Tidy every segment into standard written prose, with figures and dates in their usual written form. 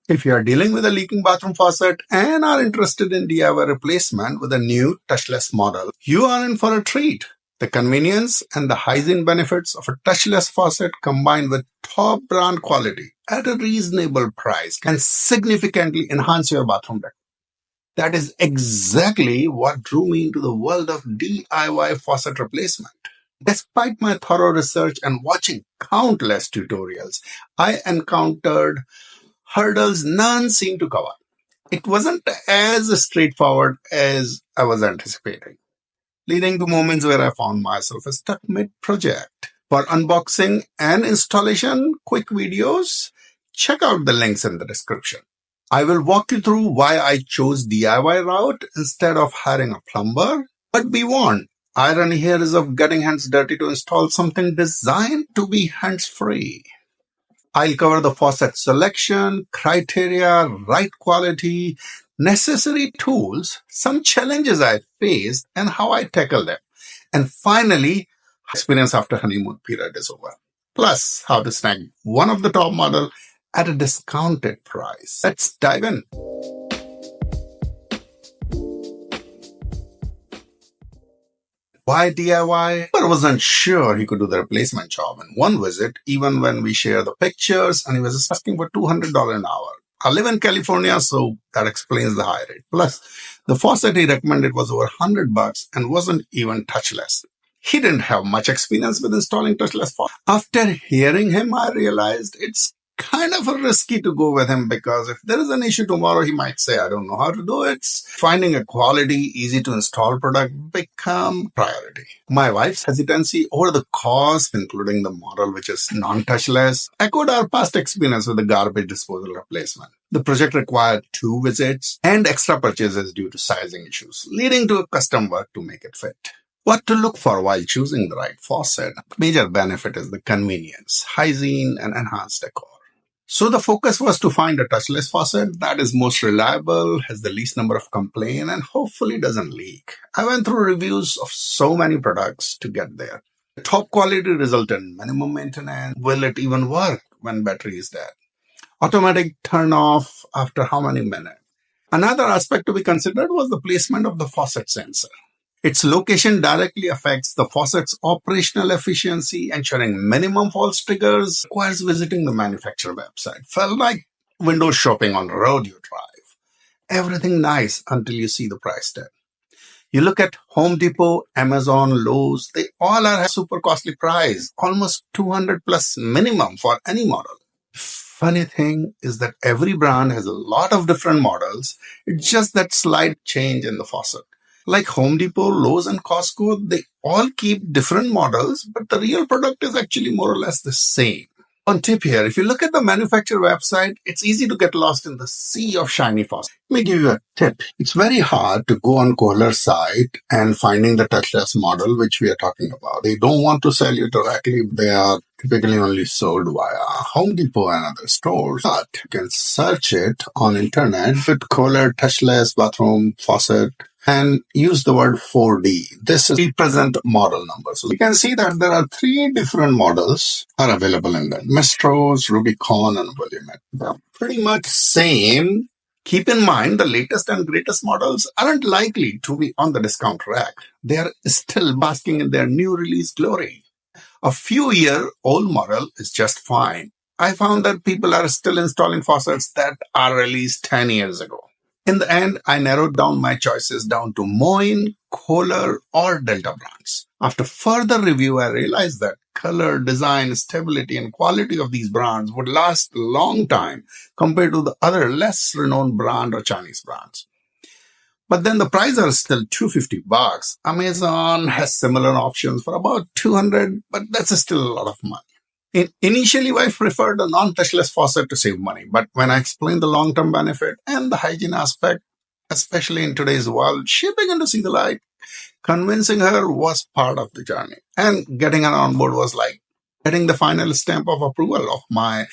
If you are dealing with a leaking bathroom faucet and are interested in DIY replacement with a new touchless model, you are in for a treat. The convenience and the hygiene benefits of a touchless faucet combined with top brand quality at a reasonable price can significantly enhance your bathroom decor. That is exactly what drew me into the world of DIY faucet replacement. Despite my thorough research and watching countless tutorials, I encountered hurdles none seemed to cover. It wasn't as straightforward as I was anticipating, leading to moments where I found myself stuck mid-project. For unboxing and installation quick videos, check out the links in the description. I will walk you through why I chose DIY route instead of hiring a plumber. But be warned, irony here is of getting hands dirty to install something designed to be hands-free. I'll cover the faucet selection, criteria, right quality, necessary tools, some challenges I faced, and how I tackle them. And finally, experience after honeymoon period is over. Plus, how to snag one of the top model at a discounted price. Let's dive in. Why DIY? I wasn't sure he could do the replacement job in one visit, even when we share the pictures, and he was asking for $200 an hour. I live in California, so that explains the high rate. Plus, the faucet he recommended was over $100 and wasn't even touchless. He didn't have much experience with installing touchless faucets. After hearing him, I realized it's kind of risky to go with him because if there is an issue tomorrow, he might say, I don't know how to do it. Finding a quality, easy to install product become priority. My wife's hesitancy over the cost, including the model, which is non-touchless, echoed our past experience with the garbage disposal replacement. The project required 2 visits and extra purchases due to sizing issues, leading to a custom work to make it fit. What to look for while choosing the right faucet? The major benefit is the convenience, hygiene, and enhanced decor. So the focus was to find a touchless faucet that is most reliable, has the least number of complaints, and hopefully doesn't leak. I went through reviews of so many products to get there. The top quality result in minimum maintenance. Will it even work when battery is dead? Automatic turn off after how many minutes? Another aspect to be considered was the placement of the faucet sensor. Its location directly affects the faucet's operational efficiency. Ensuring minimum false triggers requires visiting the manufacturer website. Felt like window shopping on the road you drive. Everything nice until you see the price tag. You look at Home Depot, Amazon, Lowe's, they all are super costly price, almost 200 plus minimum for any model. Funny thing is that every brand has a lot of different models. It's just that slight change in the faucet. Like Home Depot, Lowe's, and Costco, they all keep different models, but the real product is actually more or less the same. One tip here, if you look at the manufacturer website, it's easy to get lost in the sea of shiny faucets. Let me give you a tip. It's very hard to go on Kohler's site and finding the touchless model, which we are talking about. They don't want to sell you directly. They are typically only sold via Home Depot and other stores. But you can search it on internet with Kohler touchless bathroom faucet and use the word 4D. This is the present model number. So you can see that there are 3 different models are available in that. Mestros, Rubicon, and Willamette. They're pretty much same. Keep in mind, the latest and greatest models aren't likely to be on the discount rack. They are still basking in their new release glory. A few-year-old model is just fine. I found that people are still installing faucets that are released 10 years ago. In the end, I narrowed down my choices down to Moen, Kohler, or Delta brands. After further review, I realized that color, design, stability, and quality of these brands would last a long time compared to the other less renowned brand or Chinese brands. But then the prices are still $250. Amazon has similar options for about $200, but that's still a lot of money. Initially, I preferred a non-touchless faucet to save money, but when I explained the long-term benefit and the hygiene aspect, especially in today's world, she began to see the light. Convincing her was part of the journey, and getting her on board was like getting the final stamp of approval of my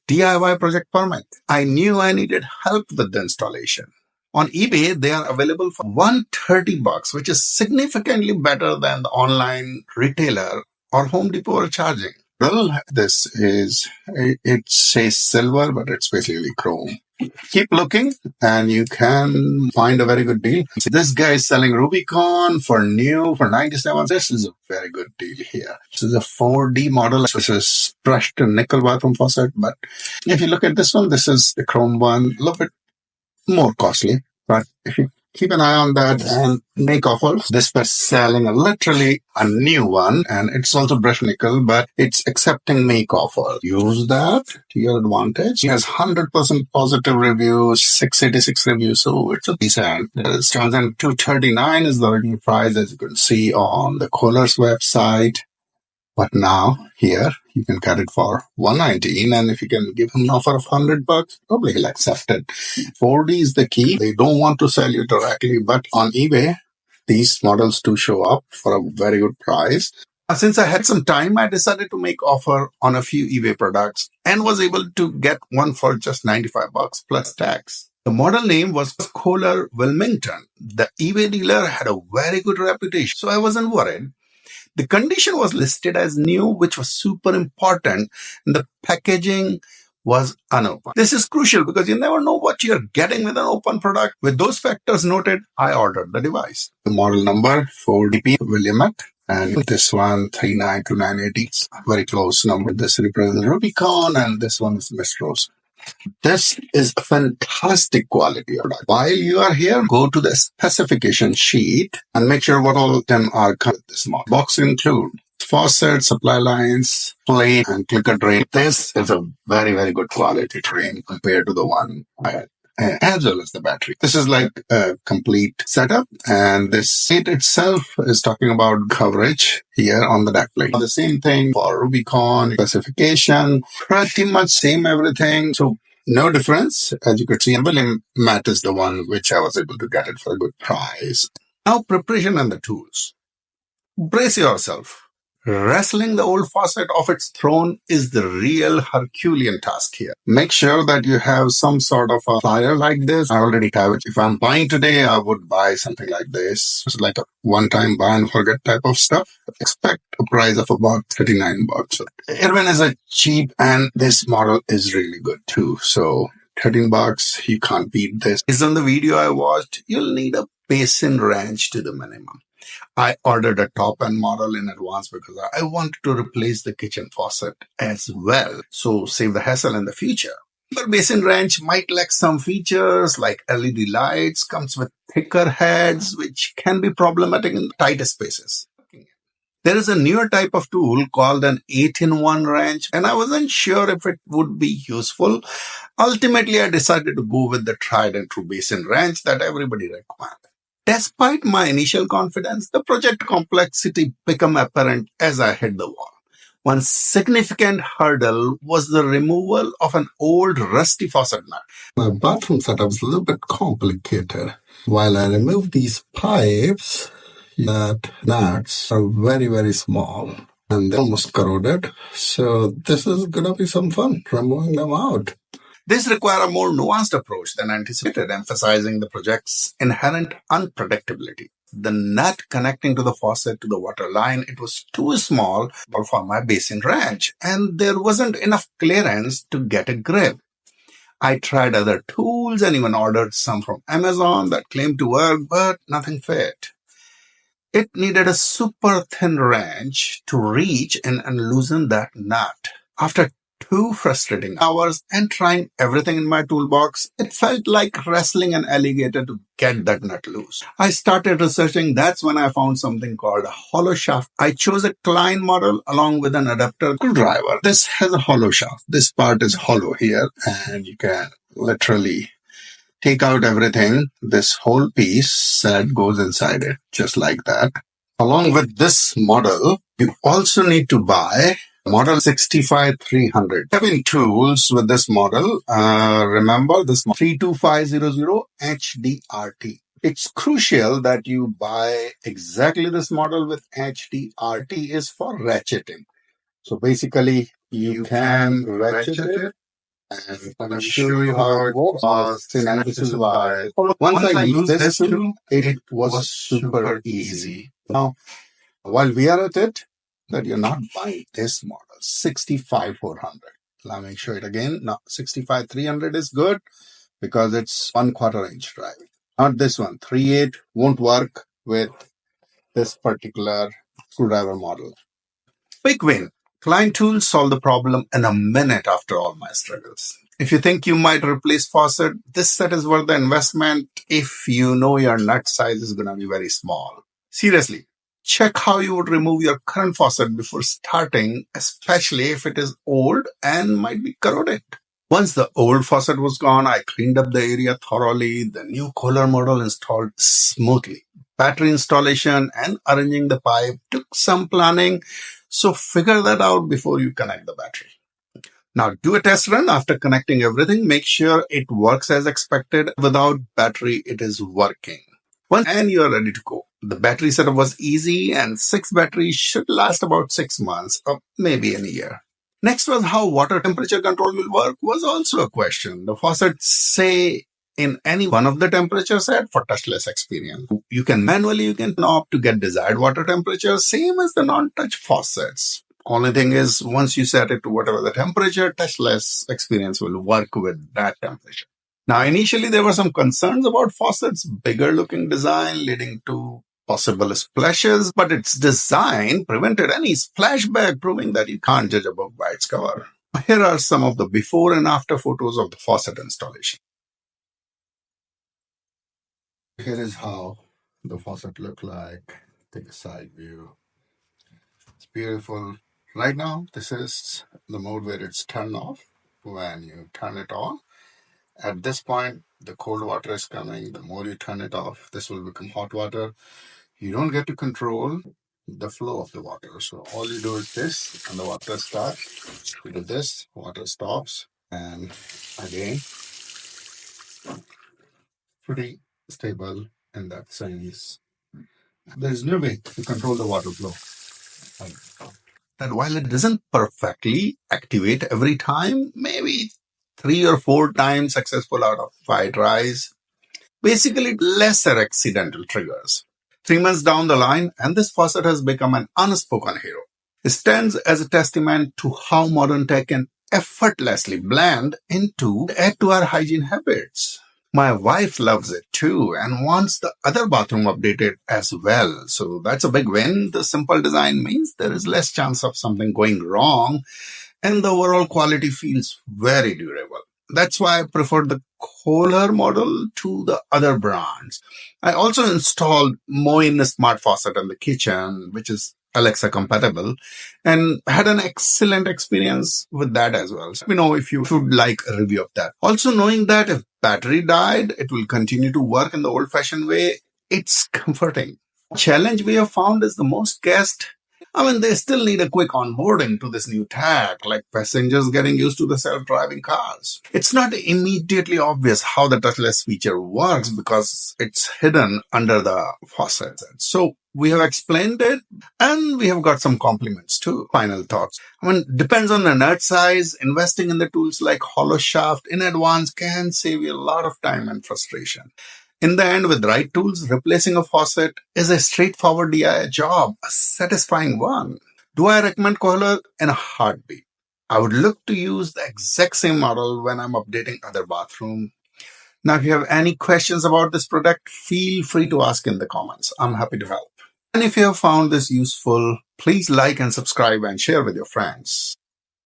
DIY project permit. I knew I needed help with the installation. On eBay, they are available for $130, which is significantly better than the online retailer or Home Depot are charging. Well, this is, it says silver, but it's basically chrome. Keep looking and you can find a very good deal. See, this guy is selling Rubicon for new for 97. This is a very good deal here. This is a 4D model. This is brushed nickel bathroom faucet. But if you look at this one, this is the chrome one, a little bit more costly. But if you keep an eye on that and make offers, this was selling literally a new one, and it's also brushed nickel, but it's accepting make offers. Use that to your advantage. It has 100% positive reviews, 686 reviews, so it's a decent. It's 239 is the original price, as you can see on the Kohler's website. But now here you can get it for $119, and if you can give him an offer of $100, probably he'll accept it. 4D is the key. They don't want to sell you directly, but on eBay, these models do show up for a very good price. Since I had some time, I decided to make offer on a few eBay products and was able to get one for just $95 plus tax. The model name was Kohler Willamette. The eBay dealer had a very good reputation, so I wasn't worried. The condition was listed as new, which was super important, and the packaging was unopened. This is crucial because you never know what you're getting with an open product. With those factors noted, I ordered the device. The model number 4DP Willamette, and this one 39298. It's a very close number. This represents Rubicon, and this one is Miss Rose. This is a fantastic quality product. While you are here, go to the specification sheet and make sure what all of them are covered with this model. Box include faucet, supply lines, plate, and clicker drain. This is a very, very good quality drain compared to the one I had, as well as the battery. This is like a complete setup, and this seat itself is talking about coverage here on the deck plate. The same thing for Rubicon specification, pretty much same everything. So no difference, as you could see. And Willamette is the one which I was able to get it for a good price. Now, preparation and the tools. Brace yourself. Wrestling the old faucet off its throne is the real Herculean task here. Make sure that you have some sort of a plier like this. I already have it. If I'm buying today, I would buy something like this. It's like a one-time buy and forget type of stuff. Expect a price of about $39. Irwin is a cheap, and this model is really good too. So $13, you can't beat this. Based on the video I watched, you'll need a Basin wrench to the minimum. I ordered a top-end model in advance because I wanted to replace the kitchen faucet as well, so save the hassle in the future. But Basin wrench might lack some features like LED lights, comes with thicker heads, which can be problematic in tighter spaces. There is a newer type of tool called an 8-in-1 wrench, and I wasn't sure if it would be useful. Ultimately, I decided to go with the tried and true Basin wrench that everybody recommends. Despite my initial confidence, the project complexity became apparent as I hit the wall. One significant hurdle was the removal of an old rusty faucet nut. My bathroom setup is a little bit complicated. While I remove these pipes, that nuts are very, very small and they're almost corroded. So this is going to be some fun, removing them out. This requires a more nuanced approach than anticipated, emphasizing the project's inherent unpredictability. The nut connecting to the faucet to the water line, it was too small for my Basin wrench, and there wasn't enough clearance to get a grip. I tried other tools and even ordered some from Amazon that claimed to work, but nothing fit. It needed a super thin wrench to reach and loosen that nut. After 2 frustrating hours and trying everything in my toolbox, it felt like wrestling an alligator to get that nut loose. I started researching. That's when I found something called a hollow shaft. I chose a Klein model along with an adapter screwdriver. This has a hollow shaft. This part is hollow here, and you can literally take out everything. This whole piece that goes inside it, just like that. Along with this model, you also need to buy Model 65300. Having tools with this model, remember this 32500 HDRT. It's crucial that you buy exactly this model with HDRT is for ratcheting. So basically, you can ratchet it, and I'm going to show you how it works. This is why. Once I used this tool, it was super easy. Now, while we are at it, that you're not buying this model. 65,400. Let me show it again. Now 65,300 is good because it's 1/4 inch drive. Not this one. 3/8 won't work with this particular screwdriver model. Big win. Klein tools solve the problem in a minute after all my struggles. If you think you might replace faucet, this set is worth the investment if you know your nut size is going to be very small. Seriously, check how you would remove your current faucet before starting, especially if it is old and might be corroded. Once the old faucet was gone, I cleaned up the area thoroughly. The new Kohler model installed smoothly. Battery installation and arranging the pipe took some planning, so figure that out before you connect the battery. Now do a test run after connecting everything. Make sure it works as expected. Without battery, it is working. And you're ready to go. The battery setup was easy and 6 batteries should last about 6 months or maybe a year. Next was how water temperature control will work was also a question. The faucet say in any one of the temperature set for touchless experience. You can opt to get desired water temperature, same as the non-touch faucets. Only thing is, once you set it to whatever the temperature, touchless experience will work with that temperature. Now, initially, there were some concerns about faucets, bigger looking design leading to possible splashes, but its design prevented any splashback, proving that you can't judge a book by its cover. Here are some of the before and after photos of the faucet installation. Here is how the faucet look like. Take a side view. It's beautiful. Right now, this is the mode where it's turned off. When you turn it on, at this point, the cold water is coming. The more you turn it off, this will become hot water. You don't get to control the flow of the water. So all you do is this, and the water starts. You do this, water stops, and again, pretty stable in that sense. There's no way to control the water flow. That while it doesn't perfectly activate every time, maybe 3 or 4 times successful out of 5 tries, basically lesser accidental triggers. 3 months down the line, and this faucet has become an unspoken hero. It stands as a testament to how modern tech can effortlessly blend into and add to our hygiene habits. My wife loves it too and wants the other bathroom updated as well. So that's a big win. The simple design means there is less chance of something going wrong and the overall quality feels very durable. That's why I prefer the Kohler model to the other brands. I also installed Moin Smart Faucet in the kitchen, which is Alexa compatible, and had an excellent experience with that as well. So let me know if you would like a review of that. Also knowing that if battery died, it will continue to work in the old-fashioned way, it's comforting. Challenge we have found is the most guests, they still need a quick onboarding to this new tech, like passengers getting used to the self-driving cars. It's not immediately obvious how the touchless feature works because it's hidden under the faucet. So we have explained it and we have got some compliments too. Final thoughts. Depends on the nut size. Investing in the tools like hollow shaft in advance can save you a lot of time and frustration. In the end, with the right tools, replacing a faucet is a straightforward DIY job, a satisfying one. Do I recommend Kohler? In a heartbeat. I would look to use the exact same model when I'm updating other bathroom. Now, if you have any questions about this product, feel free to ask in the comments. I'm happy to help. And if you have found this useful, please like and subscribe and share with your friends.